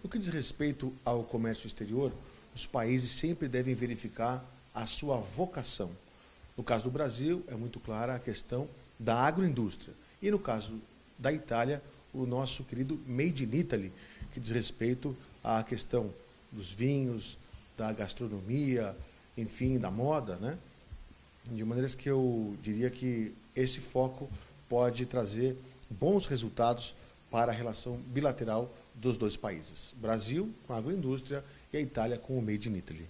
No que diz respeito ao comércio exterior, os países sempre devem verificar a sua vocação. No caso do Brasil, é muito clara a questão da agroindústria. E no caso da Itália, o nosso querido Made in Italy, que diz respeito à questão dos vinhos, da gastronomia, enfim, da moda, né? De maneiras que eu diria que esse foco pode trazer bons resultados para a relação bilateral dos dois países. Brasil com a agroindústria e a Itália com o Made in Italy.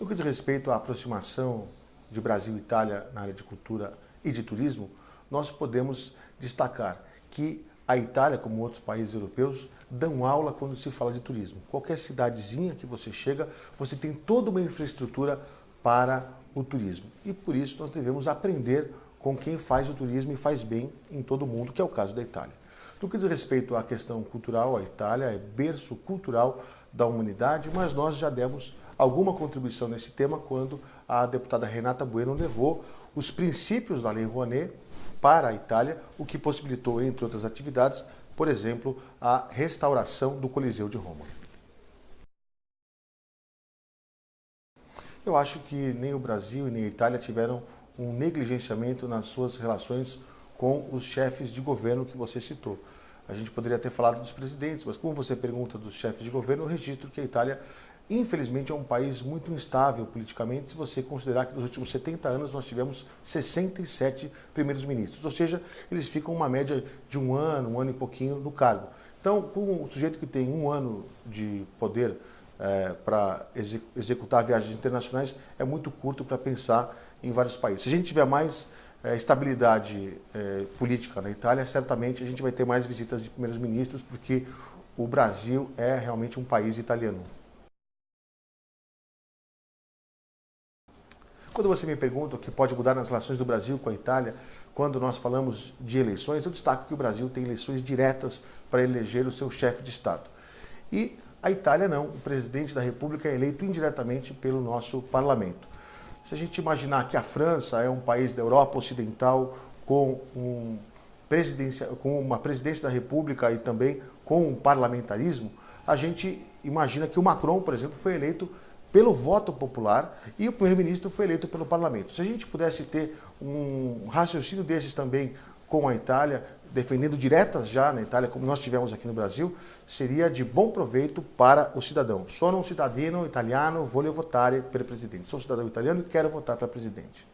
No que diz respeito à aproximação de Brasil e Itália na área de cultura e de turismo, nós podemos destacar que a Itália, como outros países europeus, dão aula quando se fala de turismo. Qualquer cidadezinha que você chega, você tem toda uma infraestrutura para o turismo. E por isso nós devemos aprender com quem faz o turismo e faz bem em todo o mundo, que é o caso da Itália. No que diz respeito à questão cultural, a Itália é berço cultural da humanidade, mas nós já demos alguma contribuição nesse tema quando a deputada Renata Bueno levou os princípios da Lei Rouanet para a Itália, o que possibilitou, entre outras atividades, por exemplo, a restauração do Coliseu de Roma. Eu acho que nem o Brasil e nem a Itália tiveram um negligenciamento nas suas relações com os chefes de governo que você citou. A gente poderia ter falado dos presidentes, mas como você pergunta dos chefes de governo, eu registro que a Itália, infelizmente, é um país muito instável politicamente, se você considerar que nos últimos 70 anos nós tivemos 67 primeiros ministros, ou seja, eles ficam uma média de um ano e pouquinho no cargo. Então, com um sujeito que tem um ano de poder para executar viagens internacionais, é muito curto para pensar em vários países. Se a gente tiver mais estabilidade política na Itália, certamente a gente vai ter mais visitas de primeiros ministros, porque o Brasil é realmente um país italiano. Quando você me pergunta o que pode mudar nas relações do Brasil com a Itália, quando nós falamos de eleições, eu destaco que o Brasil tem eleições diretas para eleger o seu chefe de Estado. E a Itália não, o presidente da República é eleito indiretamente pelo nosso parlamento. Se a gente imaginar que a França é um país da Europa Ocidental com uma presidência da República e também com um parlamentarismo, a gente imagina que o Macron, por exemplo, foi eleito pelo voto popular e o primeiro-ministro foi eleito pelo parlamento. Se a gente pudesse ter um raciocínio desses também com a Itália, defendendo diretas já na Itália, como nós tivemos aqui no Brasil, seria de bom proveito para o cidadão. Sono um cidadino italiano, voglio votare per presidente. Sou cidadão italiano e quero votar para presidente.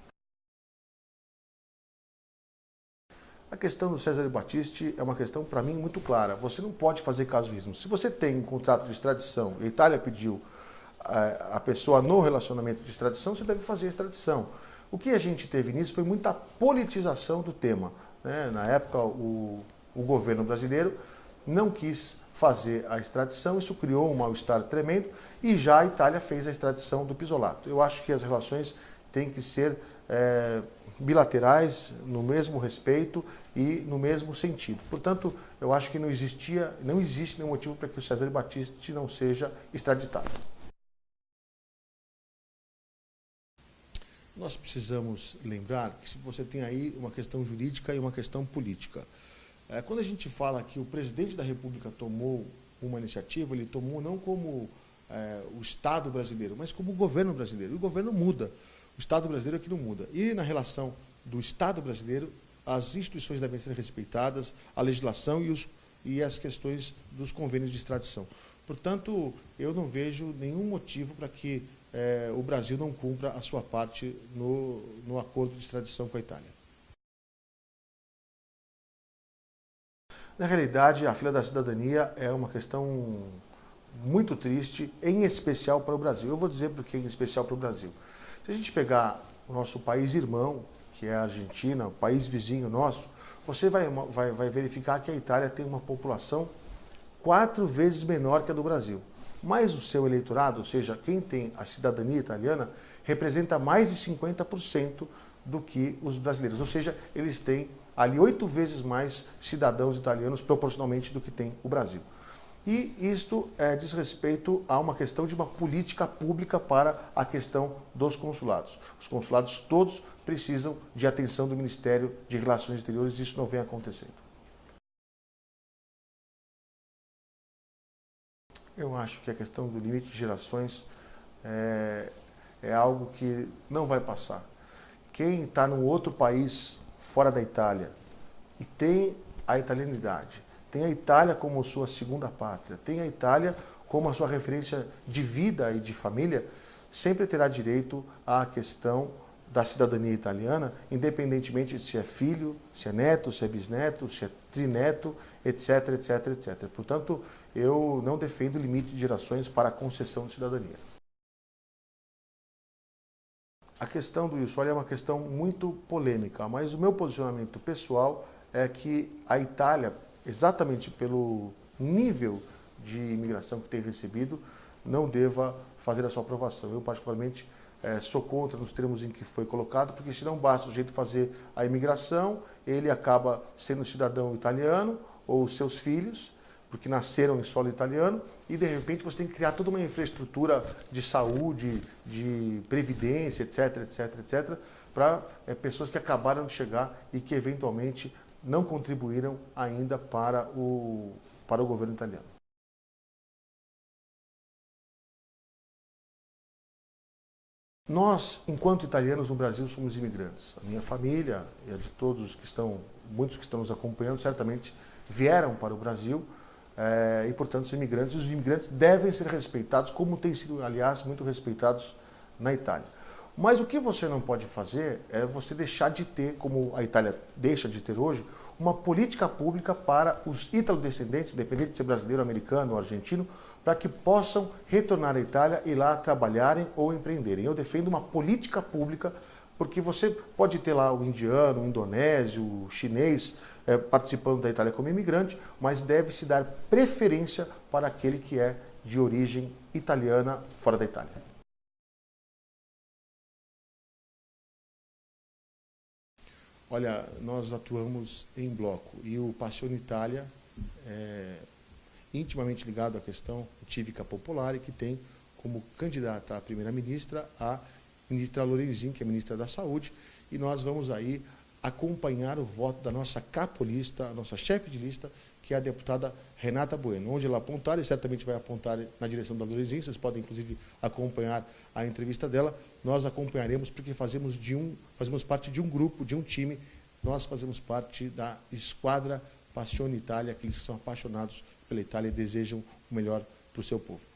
A questão do Cesare Battisti é uma questão, para mim, muito clara. Você não pode fazer casuísmo. Se você tem um contrato de extradição e a Itália pediu a pessoa no relacionamento de extradição, você deve fazer a extradição. O que a gente teve nisso foi muita politização do tema. Na época, o governo brasileiro não quis fazer a extradição, isso criou um mal-estar tremendo e já a Itália fez a extradição do Pisolato. Eu acho que as relações têm que ser bilaterais, no mesmo respeito e no mesmo sentido. Portanto, eu acho que não existe nenhum motivo para que o Cesare Battisti não seja extraditado. Nós precisamos lembrar que se você tem aí uma questão jurídica e uma questão política. Quando a gente fala que o presidente da República tomou uma iniciativa, ele tomou não como o Estado brasileiro, mas como o governo brasileiro. E o governo muda, o Estado brasileiro é que não muda. E na relação do Estado brasileiro, as instituições devem ser respeitadas, a legislação e as questões dos convênios de extradição. Portanto, eu não vejo nenhum motivo para que o Brasil não cumpra a sua parte no acordo de extradição com a Itália. Na realidade, a fila da cidadania é uma questão muito triste, em especial para o Brasil. Eu vou dizer por que em especial para o Brasil. Se a gente pegar o nosso país irmão, que é a Argentina, o país vizinho nosso, você vai verificar que a Itália tem uma população 4 vezes menor que a do Brasil. Mas o seu eleitorado, ou seja, quem tem a cidadania italiana, representa mais de 50% do que os brasileiros. Ou seja, eles têm ali 8 vezes mais cidadãos italianos proporcionalmente do que tem o Brasil. E isto diz respeito a uma questão de uma política pública para a questão dos consulados. Os consulados todos precisam de atenção do Ministério de Relações Exteriores e isso não vem acontecendo. Eu acho que a questão do limite de gerações é algo que não vai passar. Quem está num outro país fora da Itália e tem a italianidade, tem a Itália como sua segunda pátria, tem a Itália como a sua referência de vida e de família, sempre terá direito à questão da cidadania italiana, independentemente se é filho, se é neto, se é bisneto, se é trineto, etc, etc, etc. Portanto, eu não defendo limite de gerações para a concessão de cidadania. A questão do isso, olha, é uma questão muito polêmica, mas o meu posicionamento pessoal é que a Itália, exatamente pelo nível de imigração que tem recebido, não deva fazer a sua aprovação. Eu, particularmente, sou contra nos termos em que foi colocado, porque se não basta o sujeito fazer a imigração, ele acaba sendo cidadão italiano, ou seus filhos, porque nasceram em solo italiano, e de repente você tem que criar toda uma infraestrutura de saúde, de previdência, etc, etc, etc, para pessoas que acabaram de chegar e que eventualmente não contribuíram ainda para o governo italiano. Nós, enquanto italianos no Brasil, somos imigrantes. A minha família e a de todos os que estão, muitos que estão nos acompanhando, certamente vieram para o Brasil e, portanto, são imigrantes. E os imigrantes devem ser respeitados, como têm sido, aliás, muito respeitados na Itália. Mas o que você não pode fazer é você deixar de ter, como a Itália deixa de ter hoje, uma política pública para os italodescendentes, independente de ser brasileiro, americano ou argentino, para que possam retornar à Itália e lá trabalharem ou empreenderem. Eu defendo uma política pública, porque você pode ter lá o indiano, o indonésio, o chinês participando da Itália como imigrante, mas deve-se dar preferência para aquele que é de origem italiana fora da Itália. Olha, nós atuamos em bloco e o Passione Italia é intimamente ligado à questão cívica popular e que tem como candidata a primeira-ministra a ministra Lorenzin, que é ministra da Saúde, e nós vamos aí acompanhar o voto da nossa capolista, a nossa chefe de lista, que é a deputada Renata Bueno. Onde ela apontar, e certamente vai apontar na direção da Lorenzin, vocês podem inclusive acompanhar a entrevista dela, nós acompanharemos porque fazemos parte de um grupo, de um time, nós fazemos parte da Esquadra Passione Italia, aqueles que são apaixonados pela Itália e desejam o melhor para o seu povo.